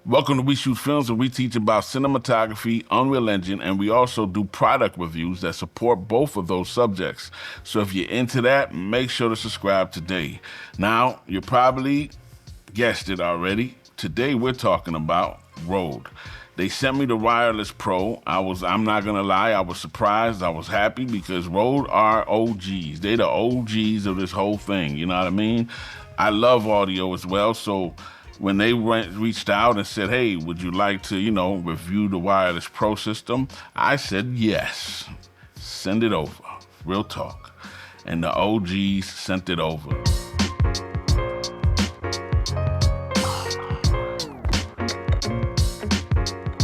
Welcome to We Shoot Films, and we teach about cinematography, Unreal Engine, and we also do product reviews that support both of those subjects. So if you're into that, make sure to subscribe today. Now, you probably guessed it already. Today we're talking about Rode. They sent me the Wireless Pro. I'm not gonna lie, I was surprised, I was happy because Rode are OGs. They're the OGs of this whole thing, you know what I mean? I love audio as well, so when they reached out and said, hey, would you like to, review the Wireless Pro system? I said yes, send it over, real talk. And the OGs sent it over.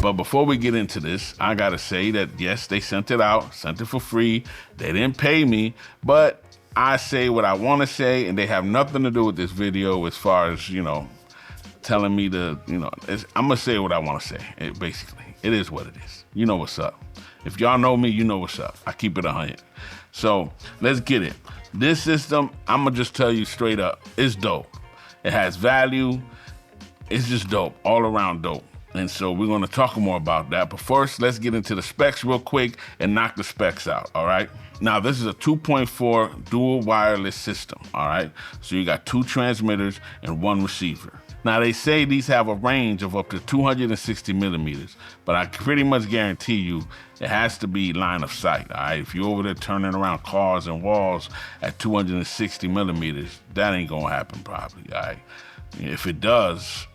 But before we get into this, I gotta say that yes, they sent it out, sent it for free. They didn't pay me, but I say what I wanna say, and they have nothing to do with this video as far as, telling me to, I'm gonna say what I wanna say. Basically, it is what it is. You know what's up. If y'all know me, you know what's up. I keep it 100. So let's get it. This system, I'm gonna just tell you straight up, it's dope. It has value. It's just dope, all around dope. And so we're gonna talk more about that. But first, let's get into the specs real quick and knock the specs out, all right? Now, this is a 2.4 dual wireless system, all right? So you got 2 transmitters and 1 receiver. Now, they say these have a range of up to 260 millimeters, but I pretty much guarantee you it has to be line of sight, all right? If you're over there turning around cars and walls at 260 millimeters, that ain't gonna happen probably, all right? If it does,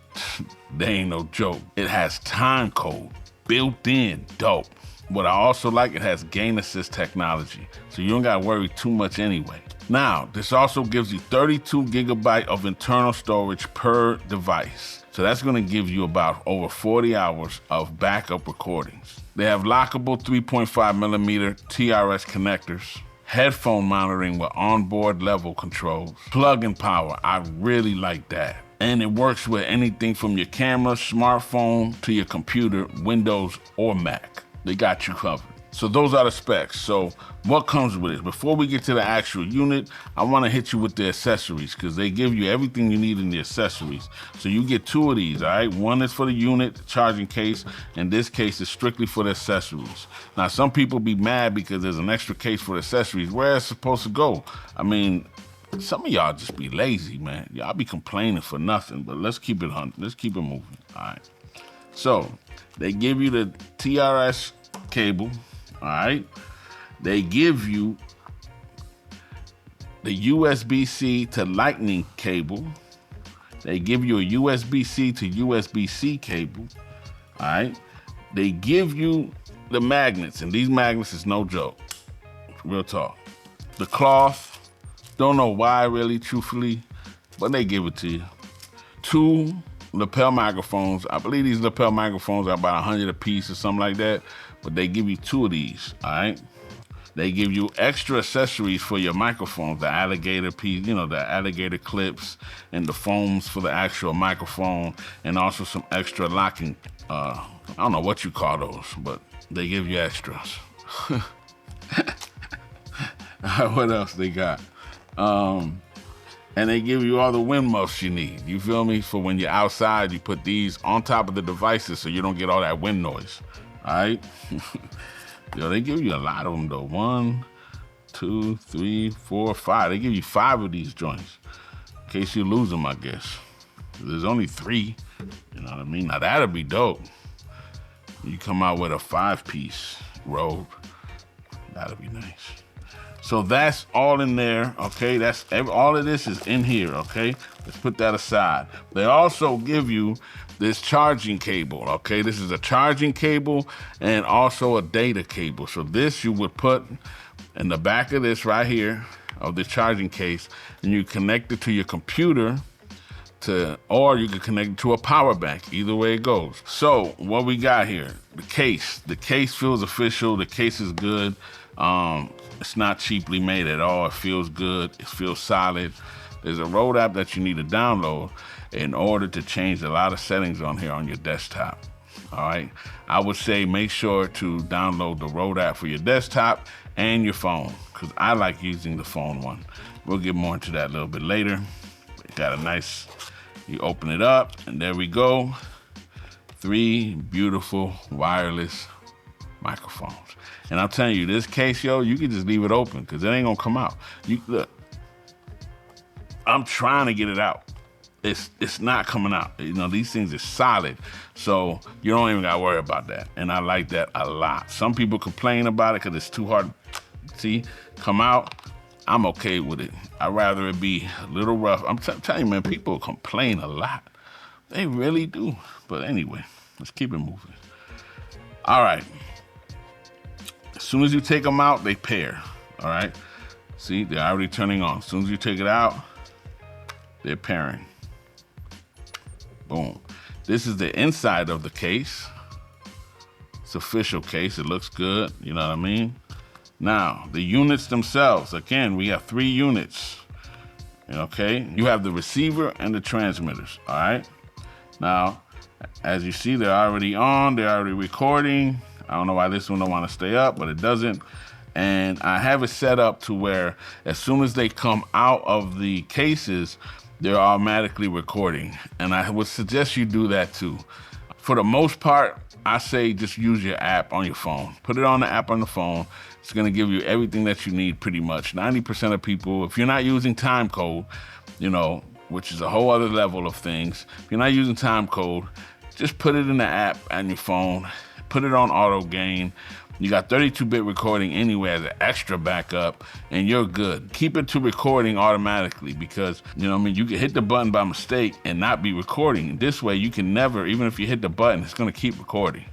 they ain't no joke. It has time code built in, dope. What I also like, it has gain assist technology, so you don't gotta worry too much anyway. Now, this also gives you 32 gigabyte of internal storage per device. So that's gonna give you about over 40 hours of backup recordings. They have lockable 3.5 millimeter TRS connectors, headphone monitoring with onboard level controls, plug-in power. I really like that. And it works with anything from your camera, smartphone, to your computer, Windows, or Mac. They got you covered. So those are the specs. So what comes with it? Before we get to the actual unit, I wanna hit you with the accessories because they give you everything you need in the accessories. So you get 2 of these, all right? One is for the unit, the charging case, and this case is strictly for the accessories. Now, some people be mad because there's an extra case for the accessories. Where it's supposed to go? I mean, some of y'all just be lazy, man. Y'all be complaining for nothing, but let's keep it moving, all right? So, they give you the TRS cable, all right? They give you the USB-C to Lightning cable. They give you a USB-C to USB-C cable, all right? They give you the magnets, and these magnets is no joke, real talk. The cloth, don't know why really, truthfully, but they give it to you. 2 lapel microphones. I believe these lapel microphones are about 100 a piece or something like that, but they give you 2 of these, all right? They give you extra accessories for your microphones, the alligator piece, the alligator clips and the foams for the actual microphone, and also some extra locking, I don't know what you call those, but they give you extras. What else they got? And they give you all the wind muffs you need. You feel me? For when you're outside, you put these on top of the devices so you don't get all that wind noise. All right? Yo, they give you a lot of them though. 1, 2, 3, 4, 5. They give you 5 of these joints in case you lose them, I guess. There's only 3. You know what I mean? Now that'll be dope. You come out with a 5-piece robe. That'll be nice. So that's all in there, okay? All of this is in here, okay? Let's put that aside. They also give you this charging cable, okay? This is a charging cable and also a data cable. So this you would put in the back of this right here, of the charging case, and you connect it to your computer or you can connect it to a power bank. Either way it goes. So what we got here, the case. The case feels official. The case is good. It's not cheaply made at all. It feels good. It feels solid. There's a Rode app that you need to download in order to change a lot of settings on here on your desktop. All right. I would say make sure to download the Rode app for your desktop and your phone, because I like using the phone one. We'll get more into that a little bit later. Got a nice, you open it up, and there we go. 3 beautiful wireless microphones. And I'm telling you, this case, yo, you can just leave it open because it ain't gonna come out. Look, I'm trying to get it out. It's not coming out. You know, these things are solid, so you don't even gotta worry about that. And I like that a lot. Some people complain about it because it's too hard to see come out. I'm okay with it. I'd rather it be a little rough. I'm telling you, man, people complain a lot. They really do. But anyway, let's keep it moving. All right. As soon as you take them out, they pair. All right. See, they're already turning on. As soon as you take it out, they're pairing. Boom. This is the inside of the case. It's official case. It looks good. You know what I mean? Now, the units themselves. Again, we have 3 units. Okay? You have the receiver and the transmitters. All right? Now, as you see, they're already on. They're already recording. I don't know why this one don't want to stay up, but it doesn't. And I have it set up to where as soon as they come out of the cases, they're automatically recording. And I would suggest you do that too. For the most part, I say just use your app on your phone. Put it on the app on the phone. It's gonna give you everything that you need pretty much. 90% of people, if you're not using time code, you know, which is a whole other level of things, if you're not using time code, just put it in the app on your phone, put it on auto gain. You got 32-bit recording anyway as an extra backup, and you're good. Keep it to recording automatically because, you know what I mean, you can hit the button by mistake and not be recording. This way, you can never, even if you hit the button, it's gonna keep recording.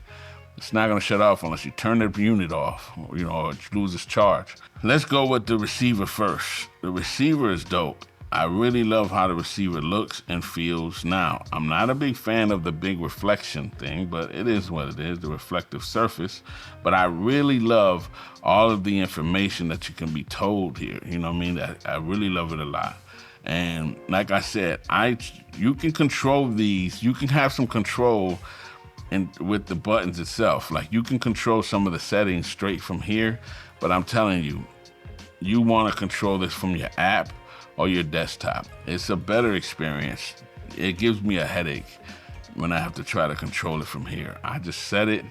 It's not gonna shut off unless you turn the unit off, or, you know, or it loses charge. Let's go with the receiver first. The receiver is dope. I really love how the receiver looks and feels now. I'm not a big fan of the big reflection thing, but it is what it is, the reflective surface. But I really love all of the information that you can be told here. You know what I mean? I really love it a lot. And like I said, you can control these. You can have some control with the buttons itself. Like you can control some of the settings straight from here, but I'm telling you, you want to control this from your app or your desktop. It's a better experience. It gives me a headache when I have to try to control it from here. I just set it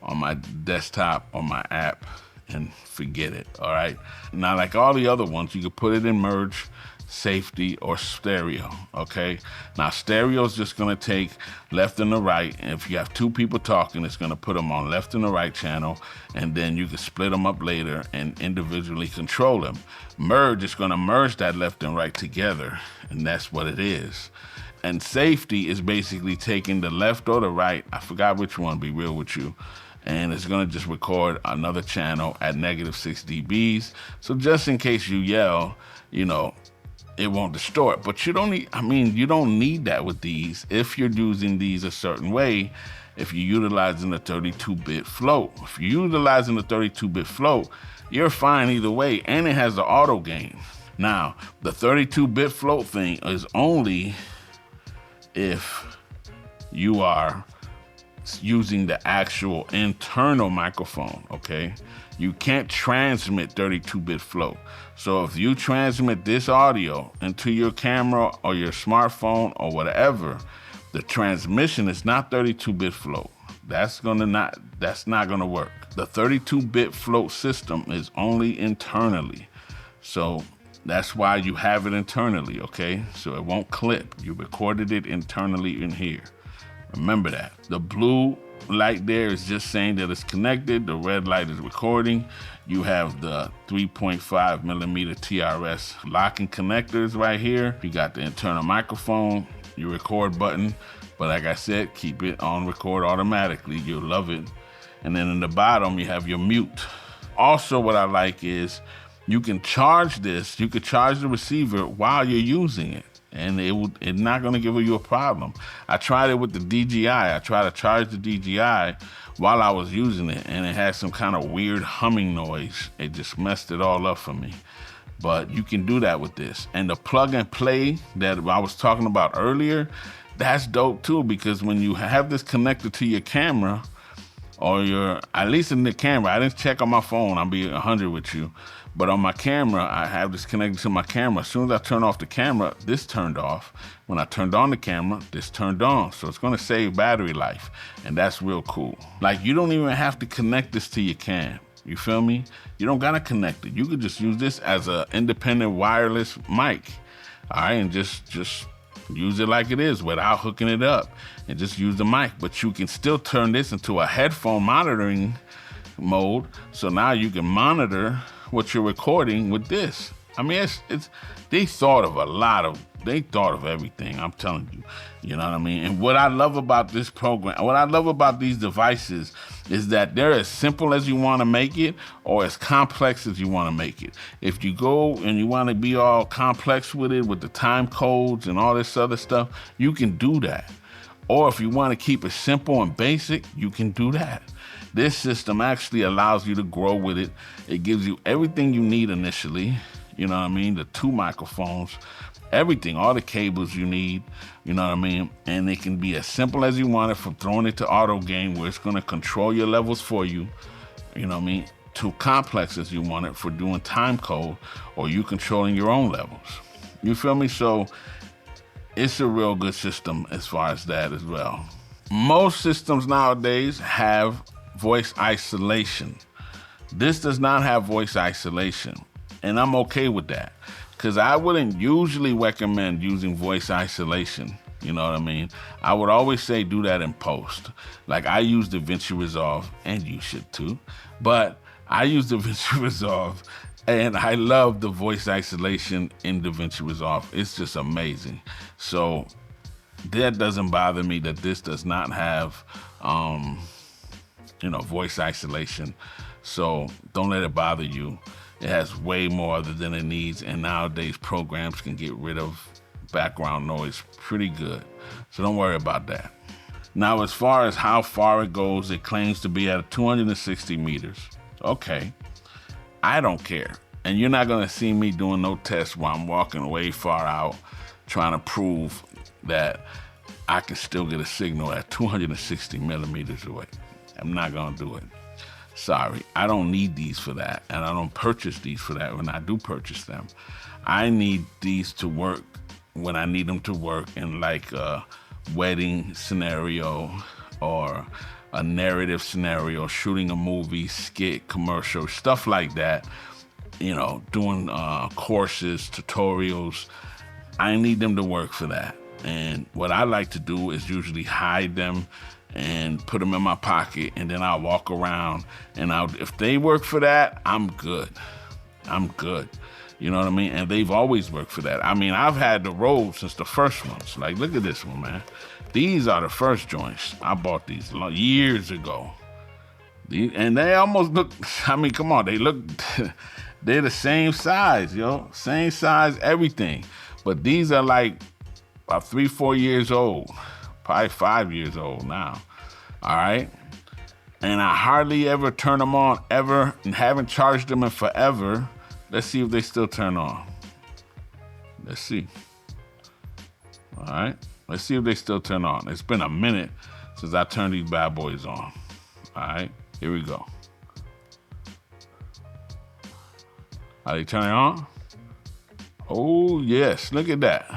on my desktop or my app and forget it, all right? Now, like all the other ones, you can put it in merge, safety, or stereo, okay? Now, stereo is just gonna take left and the right, and if you have 2 people talking, it's gonna put them on left and the right channel, and then you can split them up later and individually control them. Merge is gonna merge that left and right together, and that's what it is. And safety is basically taking the left or the right, I forgot which one, be real with you, and it's gonna just record another channel at -6 dBs. So just in case you yell, you know, it won't distort. But you don't need, you don't need that with these if you're using these a certain way, if you're utilizing the 32-bit float. If you're utilizing the 32-bit float, you're fine either way, and it has the auto gain. Now, the 32-bit float thing is only if you are using the actual internal microphone, okay? You can't transmit 32-bit float. So if you transmit this audio into your camera or your smartphone or whatever, the transmission is not 32-bit float. That's not gonna work. The 32-bit float system is only internally. So that's why you have it internally, okay? So it won't clip. You recorded it internally in here. Remember that. The blue light there is just saying that it's connected. The red light is recording. You have the 3.5 millimeter TRS locking connectors right here. You got the internal microphone, your record button. But like I said, keep it on record automatically. You'll love it. And then in the bottom, you have your mute. Also, what I like is you can charge this. You could charge the receiver while you're using it, and it's not gonna give you a problem. I tried it with the DJI. I tried to charge the DJI while I was using it, and it had some kind of weird humming noise. It just messed it all up for me. But you can do that with this. And the plug and play that I was talking about earlier, that's dope too, because when you have this connected to your camera, or at least in the camera, I didn't check on my phone, I'll be 100 with you, But on my camera, I have this connected to my camera. As soon as I turn off the camera, this turned off. When I turned on the camera, this turned on. So it's gonna save battery life, and that's real cool. Like, you don't even have to connect this to your cam. You feel me? You don't gotta connect it. You could just use this as an independent wireless mic, all right? And just use it like it is without hooking it up, and just use the mic. But you can still turn this into a headphone monitoring mode. So now you can monitor what you're recording with this. I mean, they thought of everything, I'm telling you. You know what I mean? And what I love about this program, what I love about these devices is that they're as simple as you want to make it or as complex as you want to make it. If you go and you want to be all complex with it, with the time codes and all this other stuff, you can do that. Or if you want to keep it simple and basic, you can do that. This system actually allows you to grow with it. It gives you everything you need initially. You know what I mean? The 2 microphones, everything, all the cables you need, you know what I mean? And it can be as simple as you want it, from throwing it to auto gain, where it's gonna control your levels for you, you know what I mean? To complex as you want it for doing time code, or you controlling your own levels. You feel me? So it's a real good system as far as that as well. Most systems nowadays have voice isolation. This does not have voice isolation, and I'm okay with that, because I wouldn't usually recommend using voice isolation. You know what I mean? I would always say do that in post. Like, I use DaVinci Resolve, and you should too, but I use DaVinci Resolve, and I love the voice isolation in DaVinci Resolve. It's just amazing. So that doesn't bother me that this does not have, voice isolation. So don't let it bother you. It has way more other than it needs, and nowadays programs can get rid of background noise pretty good. So don't worry about that. Now, as far as how far it goes, it claims to be at 260 meters. Okay, I don't care. And you're not gonna see me doing no tests while I'm walking way far out, trying to prove that I can still get a signal at 260 millimeters away. I'm not gonna do it. Sorry, I don't need these for that, and I don't purchase these for that when I do purchase them. I need these to work when I need them to work in, like, a wedding scenario or a narrative scenario, shooting a movie, skit, commercial, stuff like that. You know, doing courses, tutorials. I need them to work for that. And what I like to do is usually hide them and put them in my pocket, and then I'll walk around, and if they work for that, I'm good. I'm good. You know what I mean? And they've always worked for that. I mean, I've had the Rode since the first ones. Like, look at this one, man. These are the first joints. I bought these years ago. And they almost look, I mean, come on, they look, they're the same size, yo. Same size, everything. But these are like about 3-4 years old. Probably 5 years old now, all right? And I hardly ever turn them on, ever, and haven't charged them in forever. Let's see if they still turn on. Let's see. All right, let's see if they still turn on. It's been a minute since I turned these bad boys on. All right, here we go. Are they turning on? Oh, yes, look at that.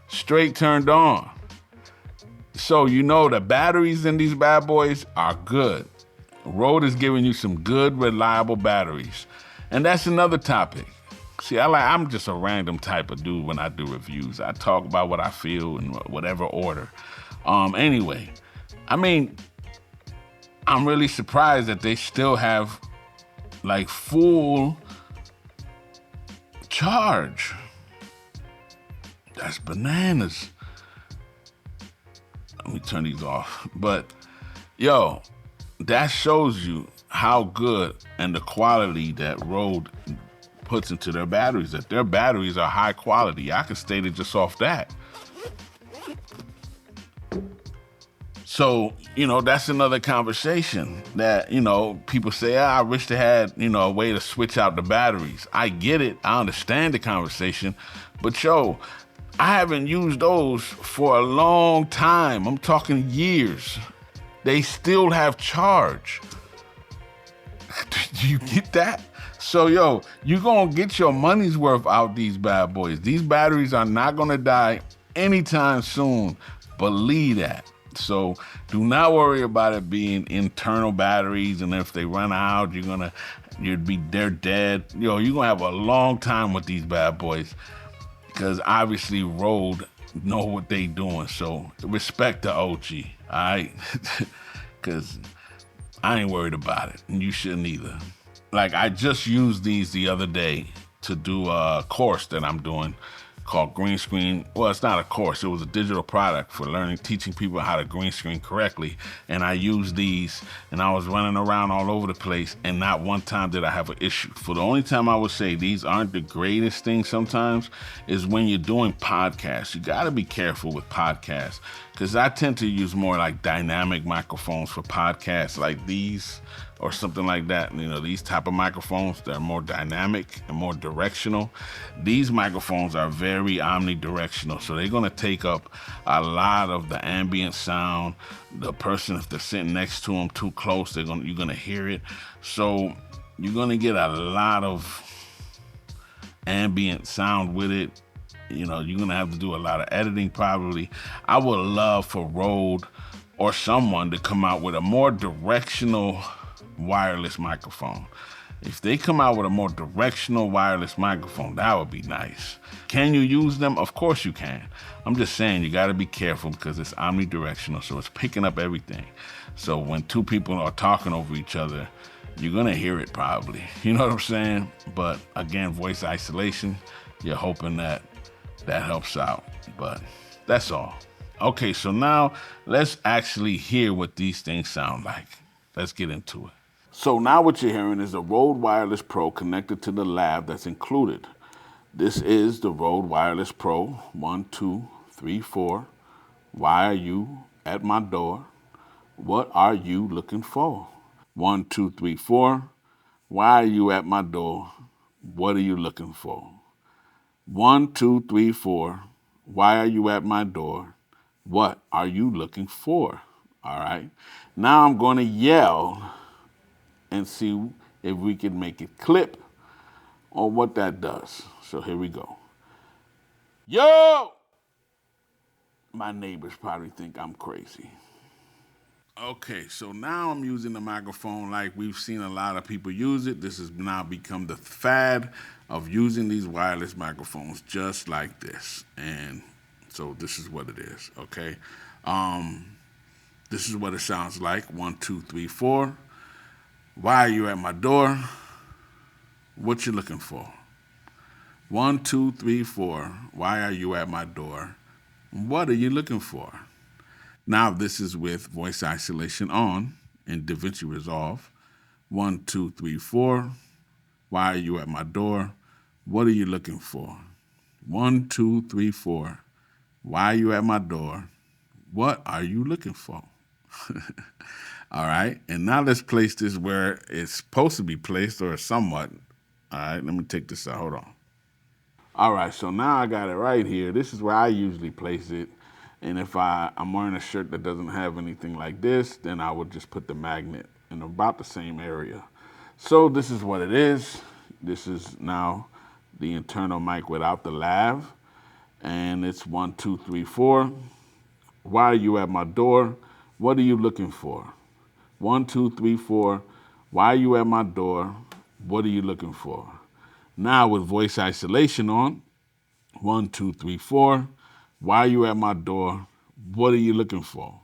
Straight turned on. So you know the batteries in these bad boys are good. Rode is giving you some good, reliable batteries. And that's another topic. See, I'm just a random type of dude when I do reviews. I talk about what I feel in whatever order. Anyway, I mean, I'm really surprised that they still have, like, full charge. That's bananas. Let me turn these off. But, yo, that shows you how good and the quality that Rode puts into their batteries, that their batteries are high quality. I can state it just off that. So, you know, that's another conversation that, you know, people say, I wish they had, you know, a way to switch out the batteries. I get it. I understand the conversation. But, yo, I haven't used those for a long time. I'm talking years. They still have charge. Do you get that? So yo, you gonna get your money's worth out these bad boys. These batteries are not gonna die anytime soon. Believe that. So do not worry about it being internal batteries, and if they run out, they're dead. Yo, you're gonna have a long time with these bad boys because obviously Rode know what they doing. So respect the OG, all right? Because I ain't worried about it, and you shouldn't either. Like I just used these the other day to do a course that I'm doing called Greenscreen. Well, it's not a course, it was a digital product for learning, teaching people how to green screen correctly. And I used these and I was running around all over the place, and not one time did I have an issue. For the only time I would say these aren't the greatest thing sometimes is when you're doing podcasts. You gotta be careful with podcasts because I tend to use more like dynamic microphones for podcasts like these or something like that. You know, these type of microphones, they're more dynamic and more directional. These microphones are very omnidirectional, so they're gonna take up a lot of the ambient sound. The person, if they're sitting next to them too close, you're gonna hear it. So you're gonna get a lot of ambient sound with it. You know, you're gonna have to do a lot of editing probably. I would love for Rode or someone to come out with a more directional wireless microphone. If they come out with a more directional wireless microphone, that would be nice. Can you use them? Of course you can. I'm just saying you got to be careful because it's omnidirectional, so it's picking up everything. So when two people are talking over each other, you're gonna hear it probably. You know what I'm saying? But again, voice isolation, you're hoping that that helps out. But that's all. Okay, so now let's actually hear what these things sound like. Let's get into it. So now what you're hearing is a Rode Wireless Pro connected to the lab that's included. This is the Rode Wireless Pro 1234. Why are you at my door? What are you looking for? 1234. Why are you at my door? What are you looking for? 1234. Why are you at my door? What are you looking for? All right. Now I'm going to yell and see if we can make it clip or what that does. So here we go. Yo! My neighbors probably think I'm crazy. Okay, so now I'm using the microphone like we've seen a lot of people use it. This has now become the fad of using these wireless microphones just like this. And so this is what it is, okay? This is what it sounds like. 1234. Why are you at my door? What you looking for? 1234. Why are you at my door? What are you looking for? Now this is with voice isolation on in DaVinci Resolve. 1234. Why are you at my door? What are you looking for? 1234. Why are you at my door? What are you looking for? All right, and now let's place this where it's supposed to be placed or somewhat. All right, let me take this out. Hold on. All right, so now I got it right here. This is where I usually place it. And if I'm wearing a shirt that doesn't have anything like this, then I would just put the magnet in about the same area. So this is what it is. This is now the internal mic without the lav. And it's 1234. Why are you at my door? What are you looking for? 1234. Why are you at my door? What are you looking for? Now with voice isolation on, 1234. Why are you at my door? What are you looking for?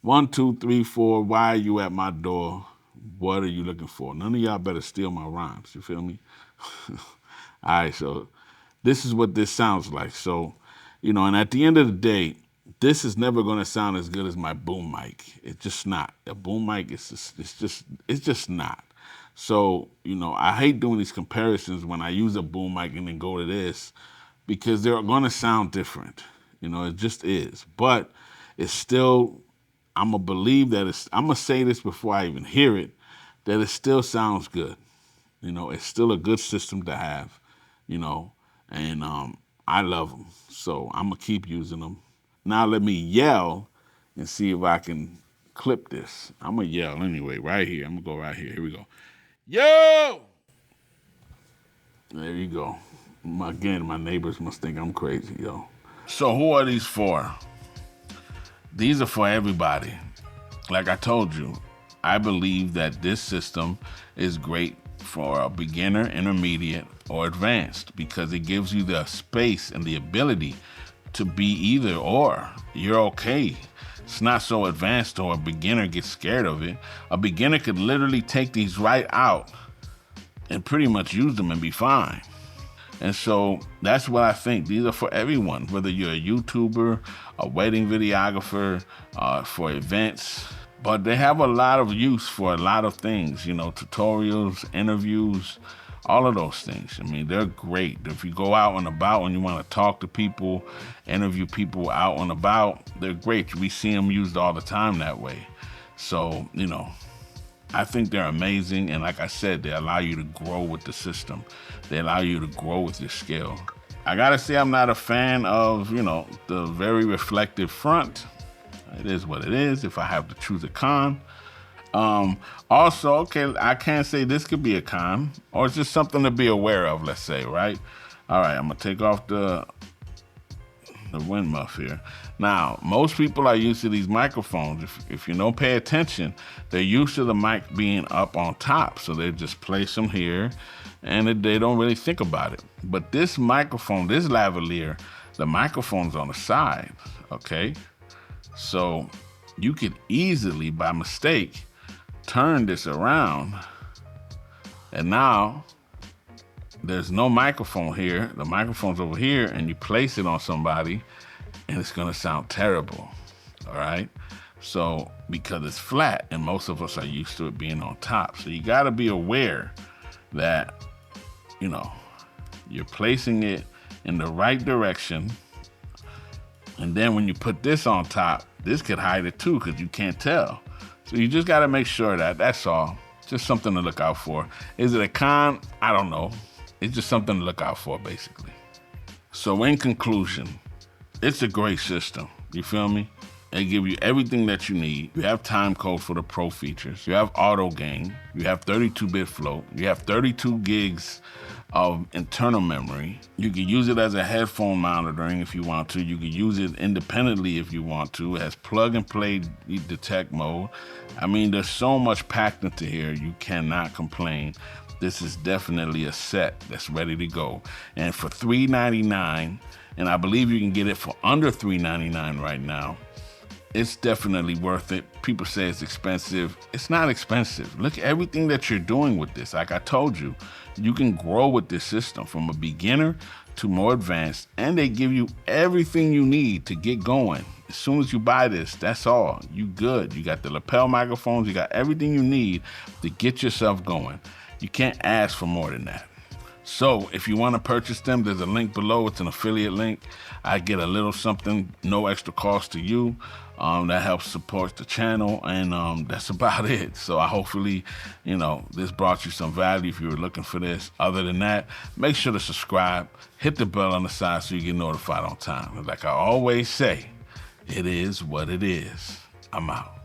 1234. Why are you at my door? What are you looking for? None of y'all better steal my rhymes. You feel me? All right, so this is what this sounds like. So, you know, and at the end of the day, this is never going to sound as good as my boom mic. It's just not. A boom mic it's just not. So, you know, I hate doing these comparisons when I use a boom mic and then go to this because they're going to sound different. You know, it just is. But it's still, I'm going to believe that I'm going to say this before I even hear it, that it still sounds good. You know, it's still a good system to have, you know, and I love them. So I'm going to keep using them. Now let me yell and see if I can clip this. I'm going to yell anyway, right here. I'm going to go right here. Here we go. Yo! There you go. Again, my neighbors must think I'm crazy, yo. So who are these for? These are for everybody. Like I told you, I believe that this system is great for a beginner, intermediate, or advanced because it gives you the space and the ability to be either or. You're okay. It's not so advanced or a beginner gets scared of it. A beginner could literally take these right out and pretty much use them and be fine. And so that's what I think. These are for everyone, whether you're a YouTuber, a wedding videographer, for events. But they have a lot of use for a lot of things, you know, tutorials, interviews, all of those things. I mean, they're great. If you go out and about and you want to talk to people, interview people out and about, they're great. We see them used all the time that way. So, you know, I think they're amazing. And like I said, they allow you to grow with the system. They allow you to grow with your skill. I gotta say, I'm not a fan of, you know, the very reflective front. It is what it is. If I have to choose a con. Also, okay, I can't say this could be a con, or it's just something to be aware of, let's say, right? All right, I'm gonna take off the wind muff here. Now, most people are used to these microphones. If you don't pay attention, they're used to the mic being up on top. So they just place them here and they don't really think about it. But this microphone, this lavalier, the microphone's on the side, okay? So you could easily, by mistake, turn this around and now there's no microphone here. The microphone's over here and you place it on somebody and it's gonna sound terrible, all right? So, because it's flat and most of us are used to it being on top. So you gotta be aware that, you know, you're placing it in the right direction. And then when you put this on top, this could hide it too because you can't tell. So you just gotta make sure that, that's all. Just something to look out for. Is it a con? I don't know. It's just something to look out for, basically. So in conclusion, it's a great system. You feel me? They give you everything that you need. You have time code for the pro features. You have auto gain. You have 32-bit float. You have 32 gigs of internal memory. You can use it as a headphone monitoring if you want to. You can use it independently if you want to. It has plug and play detect mode. I mean, there's so much packed into here. You cannot complain. This is definitely a set that's ready to go. And for $399, and I believe you can get it for under $399 right now, it's definitely worth it. People say it's expensive. It's not expensive. Look at everything that you're doing with this. Like I told you, you can grow with this system from a beginner to more advanced, and they give you everything you need to get going. As soon as you buy this, that's all. You good. You got the lapel microphones. You got everything you need to get yourself going. You can't ask for more than that. So if you want to purchase them, there's a link below. It's an affiliate link. I get a little something, no extra cost to you. That helps support the channel, and that's about it. So I hopefully, you know, this brought you some value if you were looking for this. Other than that, make sure to subscribe, hit the bell on the side so you get notified on time. Like I always say, it is what it is. I'm out.